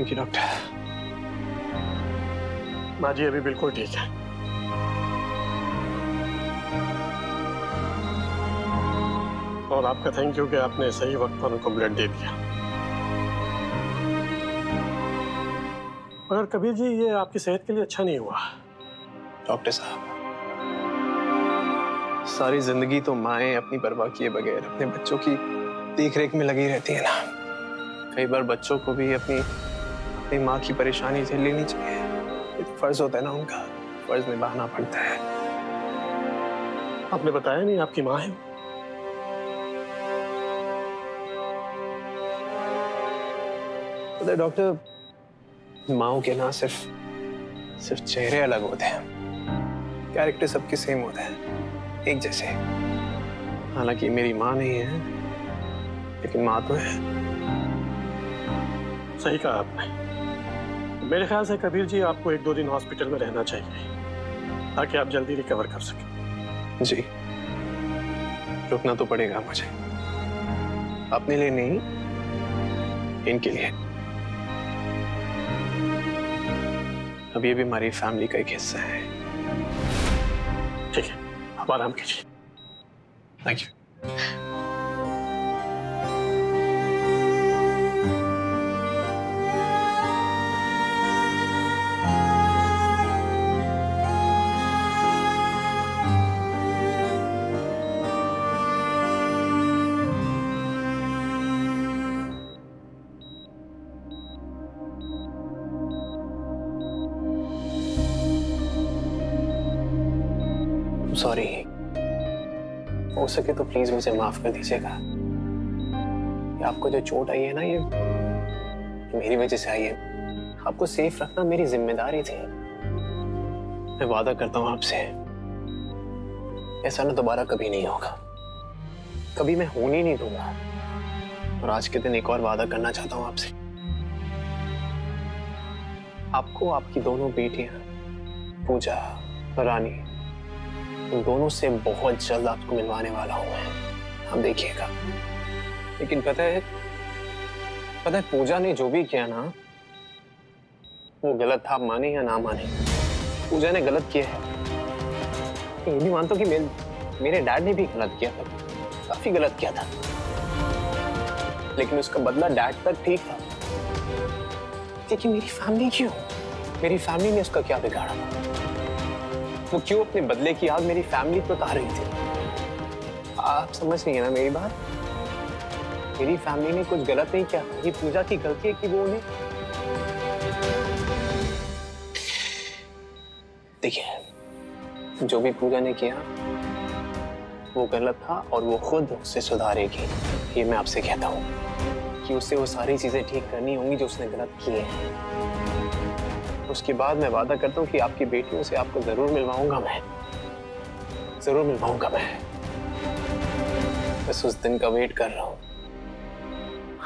Thank you doctor. माँ जी अभी बिल्कुल ठीक है। और आपका थैंक यू कि आपने सही वक्त पर उनको ब्लड दे दिया। मगर कबीर जी ये आपकी सेहत के लिए अच्छा नहीं हुआ। डॉक्टर साहब, सारी जिंदगी तो माएं अपनी परवाह किए बगैर अपने बच्चों की देखरेख में लगी रहती है ना। कई बार बच्चों को भी अपनी माँ की परेशानी झेल लेनी चाहिए। ये तो फर्ज होता है ना उनका, फर्ज निभाना पड़ता है। आपने बताया नहीं आपकी माँ है? पता है डॉक्टर, माओं के ना सिर्फ चेहरे अलग होते हैं, कैरेक्टर सबके सेम होते हैं, एक जैसे। हालांकि मेरी माँ नहीं है, लेकिन माँ तो है। सही कहा आपने। मेरे ख्याल से कबीर जी आपको 1-2 दिन हॉस्पिटल में रहना चाहिए ताकि आप जल्दी रिकवर कर सकें। जी, रुकना तो पड़ेगा मुझे, अपने लिए नहीं, इनके लिए। अब ये भी हमारी फैमिली का एक हिस्सा है। ठीक है, आप आराम कीजिए। Thank you. सॉरी, हो सके तो प्लीज मुझे माफ कर दीजिएगा। ये आपको जो चोट आई है ना, ये मेरी वजह से आई है। आपको सेफ रखना मेरी जिम्मेदारी थी। मैं वादा करता हूं आपसे, ऐसा ना दोबारा कभी नहीं होगा, कभी मैं होने नहीं दूंगा। और आज के दिन एक और वादा करना चाहता हूं आपसे। आपको आपकी दोनों बेटियां पूजा और रानी, उन दोनों से बहुत जल्द आपको मिलवाने वाला हूं मैं, आप देखिएगा। लेकिन पता है पूजा ने जो भी किया ना, वो गलत था। आप माने या ना माने, पूजा ने गलत किया है। ये भी मानता हूं कि मेरे डैड ने भी गलत किया था, काफी गलत किया था। लेकिन उसका बदला डैड तक ठीक था। लेकिन मेरी फैमिली क्यों? मेरी फैमिली ने उसका क्या बिगाड़ा? वो क्यों अपने बदले की आग मेरी फैमिली पे उतार रही थी? आप समझ नहीं है ना मेरी बात? मेरी फैमिली ने कुछ गलत नहीं किया, ये पूजा की गलती है कि वो उन्हें। देखिए, जो भी पूजा ने किया वो गलत था और वो खुद उससे सुधारेगी। ये मैं आपसे कहता हूँ कि उसे वो सारी चीजें ठीक करनी होंगी जो उसने गलत की है। उसके बाद मैं वादा करता हूँ कि आपकी बेटियों से आपको जरूर मिलवाऊंगा मैं, जरूर मिलवाऊंगा मैं। बस उस दिन का वेट कर रहा हूँ।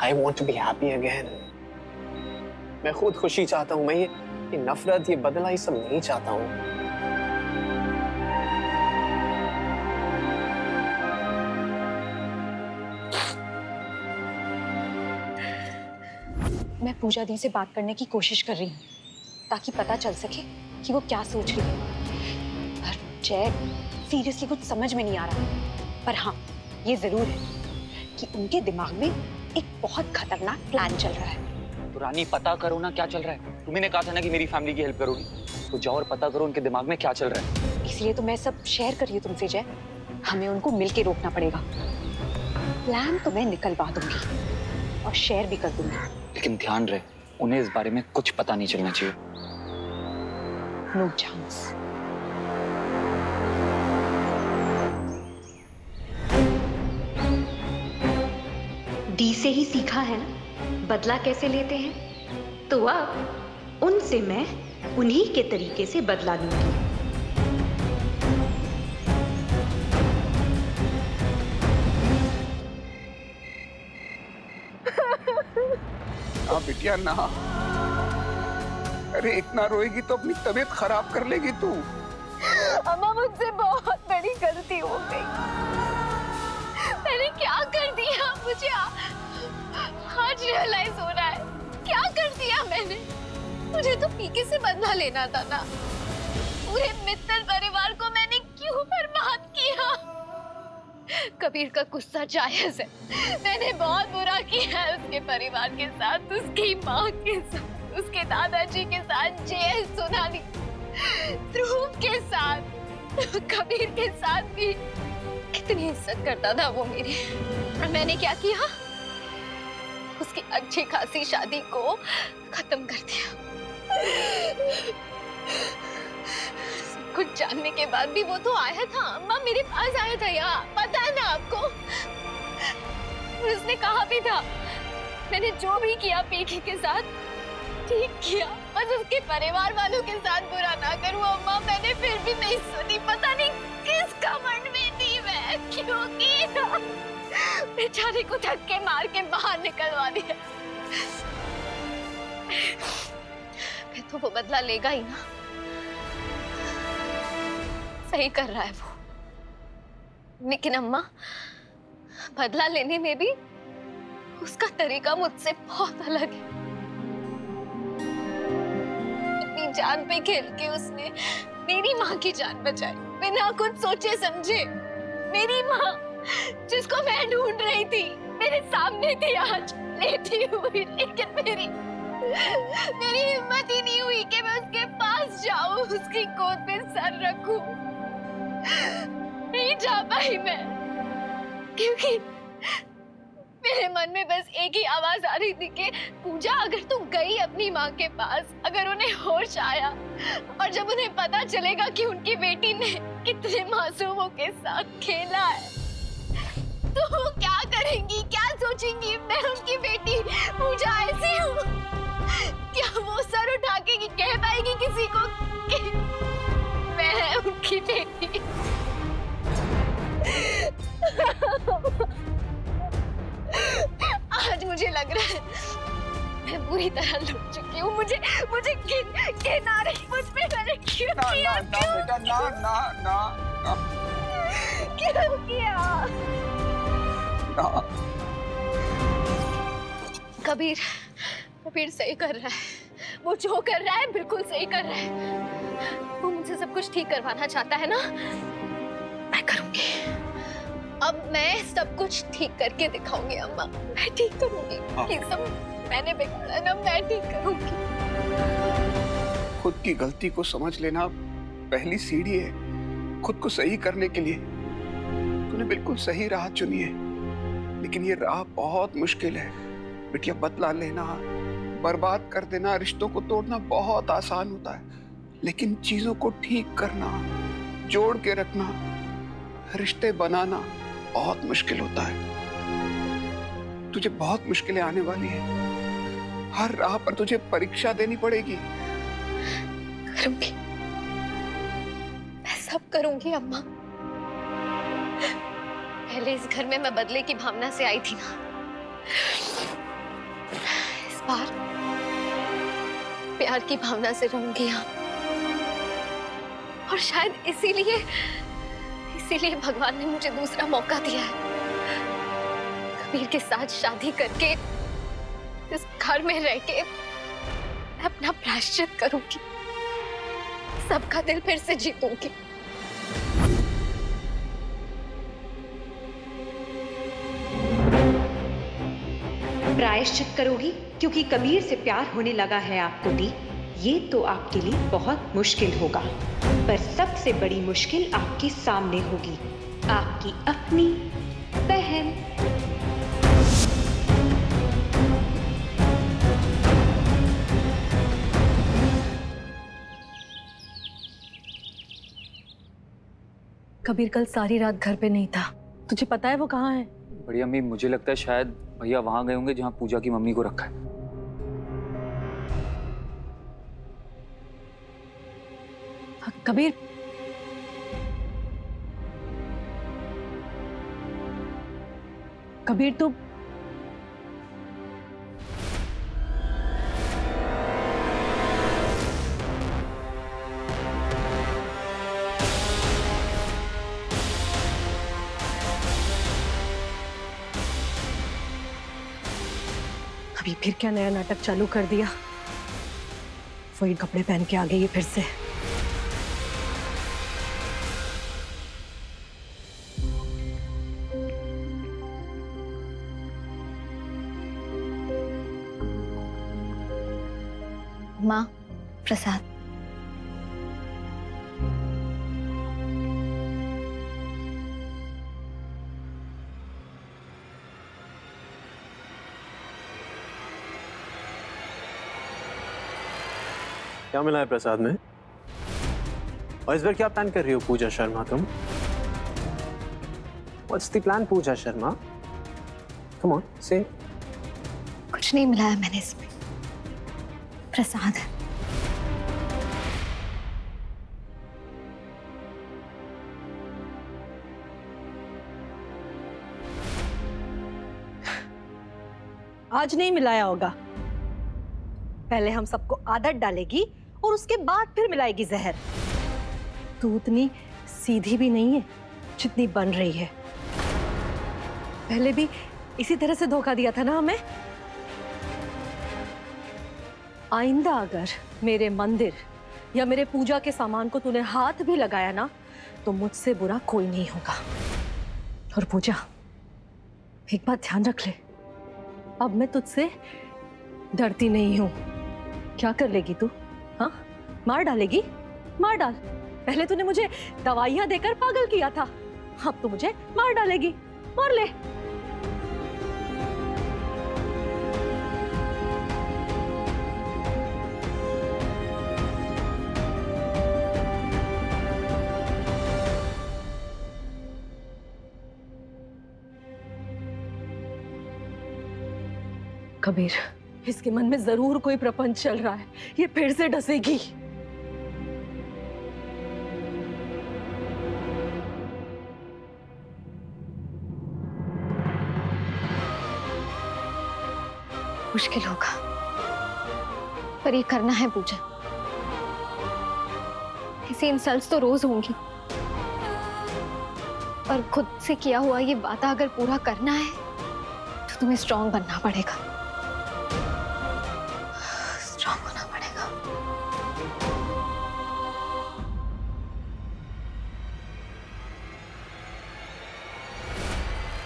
I want to be happy again। मैं खुद खुशी चाहता हूँ। मैं ये नफरत, ये बदला, ये सब नहीं चाहता हूँ। मैं पूजा दी से बात करने की कोशिश कर रही हूँ ताकि पता चल सके कि वो क्या सोच रही है। पर जय, सीरियसली कुछ समझ में नहीं आ रहा। पर हाँ, ये जरूर है कि उनके दिमाग में एक बहुत खतरनाक प्लान चल रहा है। तो रानी, पता करो ना क्या चल रहा है। तुम्ही ने कहा था ना कि मेरी फैमिली की हेल्प करोगी, तो जाओ और पता करो उनके दिमाग में क्या चल रहा है। इसलिए तो मैं सब शेयर कर रही हूँ तुमसे जय। हमें उनको मिलके रोकना पड़ेगा। प्लान तो मैं निकलवा दूंगी और शेयर भी कर दूंगी। लेकिन ध्यान रहे, उन्हें इस बारे में कुछ पता नहीं चलना चाहिए। No chance. डी से ही सीखा है ना बदला कैसे लेते हैं, तो अब उनसे मैं उन्हीं के तरीके से बदला लूंगी। बिटिया ना, अरे इतना रोएगी तो अपनी तबीयत खराब कर लेगी तू। अम्मा, मुझसे बहुत बड़ी गलती हो गई। मैंने क्या कर दिया, मुझे आज रियलाइज हो रहा है। क्या कर दिया मैंने? मुझे तो पीके से बदला लेना था ना। पूरे मित्तल परिवार को मैंने क्यों बर्बाद किया? कबीर का गुस्सा जायज है। मैंने बहुत बुरा किया है उसके परिवार के साथ, उसकी माँ के साथ, उसके दादाजी के साथ, जेल सोनाली, ध्रुव के साथ, कबीर के साथ भी। कितनी इज्जत करता था वो मेरी, और मैंने क्या किया? उसकी अच्छी खासी शादी को खत्म कर दिया। कुछ जानने के बाद भी वो तो आया था, अम्मा मेरे पास आया था यहाँ, पता है ना आपको? उसने कहा भी था मैंने जो भी किया पीठी के साथ ठीक किया, बस उसके परिवार वालों के साथ बुरा ना करूं। अम्मा मैंने फिर भी नहीं सुनी, पता नहीं किस घमंड में थी मैं, क्यों किया? बेचारे को धक्के मार के बाहर निकलवा दिया। फिर तो वो बदला लेगा ही ना, सही कर रहा है वो। लेकिन अम्मा बदला लेने में भी उसका तरीका मुझसे बहुत अलग है। अपनी जान पे खेल के उसने मेरी माँ की जान बचाई, बिना कुछ सोचे समझे। मेरी माँ जिसको मैं ढूंढ रही थी मेरे सामने थी आज लेटी हुई, लेकिन मेरी हिम्मत ही नहीं हुई कि मैं उसके पास जाऊं, उसकी गोद में सर रखूं। नहीं जा पाई मैं, क्योंकि मेरे मन में बस एक ही आवाज आ रही थी कि पूजा अगर तू गई अपनी माँ के पास, अगर उन्हें होश आया और जब उन्हें पता चलेगा कि उनकी बेटी ने कितने मासूमों के साथ खेला है, तो वो क्या करेंगी, क्या सोचेंगी? मैं उनकी बेटी पूजा ऐसी हूँ, क्या वो सर उठा के कह पाएगी किसी को कि मैं उनकी बेटी? आज मुझे लग रहा है मैं बुरी तरह लुट चुकी हूँ। मुझे घिन आ रही मुझ पे। मैंने क्यों किया? बेटा ना क्यों किया? कबीर सही कर रहा है, वो जो कर रहा है बिल्कुल सही कर रहा है। वो मुझसे सब कुछ ठीक करवाना चाहता है ना, मैं करूंगी। अब मैं सब कुछ ठीक करके दिखाऊंगी अम्मा, मैं ठीक करूंगी। ये सब मैंने बिगाड़ा ना, मैं ठीक करूंगी। खुद की गलती को समझ लेना पहली सीढ़ी है खुद को सही करने के लिए। तूने बिल्कुल सही राह चुनी है, लेकिन ये राह बहुत मुश्किल है। बिटिया, बदला लेना, बर्बाद कर देना, रिश्तों को तोड़ना बहुत आसान होता है, लेकिन चीजों को ठीक करना, जोड़ के रखना, रिश्ते बनाना बहुत मुश्किल होता है। तुझे बहुत मुश्किलें आने वाली हैं। हर राह पर तुझे परीक्षा देनी पड़ेगी। करूंगी, मैं सब करूंगी अम्मा। पहले इस घर में मैं बदले की भावना से आई थी ना, इस बार प्यार की भावना से रहूंगी यहाँ। और शायद इसीलिए भगवान ने मुझे दूसरा मौका दिया है। कबीर के साथ शादी करके इस घर में रह के मैं अपना प्रायश्चित करूंगी, सबका दिल फिर से जीतूंगी। प्रायश्चित करोगी क्योंकि कबीर से प्यार होने लगा है आपको दी। ये तो आपके लिए बहुत मुश्किल होगा, पर सबसे बड़ी मुश्किल आपके सामने होगी, आपकी अपनी बहन। कबीर कल सारी रात घर पे नहीं था, तुझे पता है वो कहाँ है? बड़ी अम्मी, मुझे लगता है शायद भैया वहां गए होंगे जहां पूजा की मम्मी को रखा है। कबीर, कबीर तो अभी फिर क्या नया नाटक चालू कर दिया? वही कपड़े पहन के आ गई है फिर से। माँ, प्रसाद। क्या मिला है प्रसाद में? और इस बार क्या प्लान कर रही हो पूजा शर्मा तुम? What's the plan Puja Sharma? Come on, say. कुछ नहीं मिलाया मैंने इसमें, प्रसाद। आज नहीं मिलाया होगा। पहले हम सबको आदत डालेगी और उसके बाद फिर मिलाएगी जहर। तू उतनी सीधी भी नहीं है जितनी बन रही है। पहले भी इसी तरह से धोखा दिया था ना हमें। आइंदा अगर मेरे मंदिर या मेरे पूजा के सामान को तूने हाथ भी लगाया ना तो मुझसे बुरा कोई नहीं होगा। और पूजा, एक बात ध्यान रख ले, अब मैं तुझसे डरती नहीं हूं। क्या कर लेगी तू? हाँ, मार डालेगी? मार डाल। पहले तूने मुझे दवाइयां देकर पागल किया था, अब तू मुझे मार डालेगी। मार ले। कबीर, इसके मन में जरूर कोई प्रपंच चल रहा है। ये फिर से डसेगी। मुश्किल होगा, पर ये करना है पूजा। ऐसे इंसल्ट्स तो रोज होंगी, पर खुद से किया हुआ ये वादा अगर पूरा करना है तो तुम्हें स्ट्रांग बनना पड़ेगा।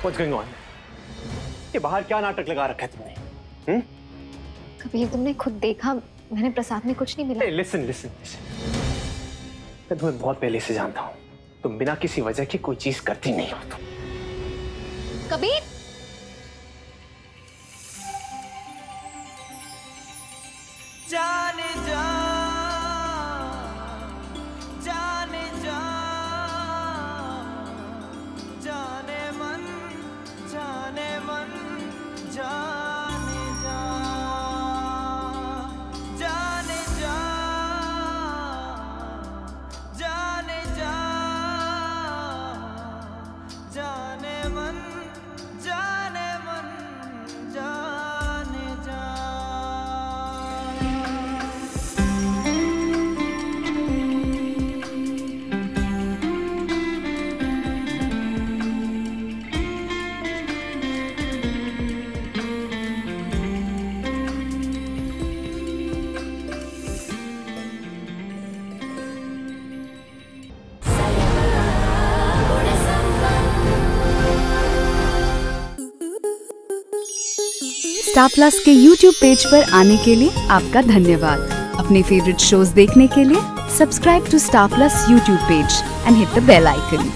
What's going on? ये बाहर क्या नाटक लगा रखा है तुमने? कबीर, तुमने खुद देखा, मैंने प्रसाद में कुछ नहीं मिला। Hey, listen. मैं तुम्हें बहुत पहले से जानता हूँ। तुम बिना किसी वजह की कोई चीज करती नहीं हो तुम। कबीर, जाने जा, जाने जा, जाने मन, जाने मन, जाने जा, जाने जा, जाने जा, जाने मन, जाने मन, जाने जा। स्टार प्लस के YouTube पेज पर आने के लिए आपका धन्यवाद। अपने फेवरेट शोज देखने के लिए subscribe to Star Plus YouTube page and hit the bell icon.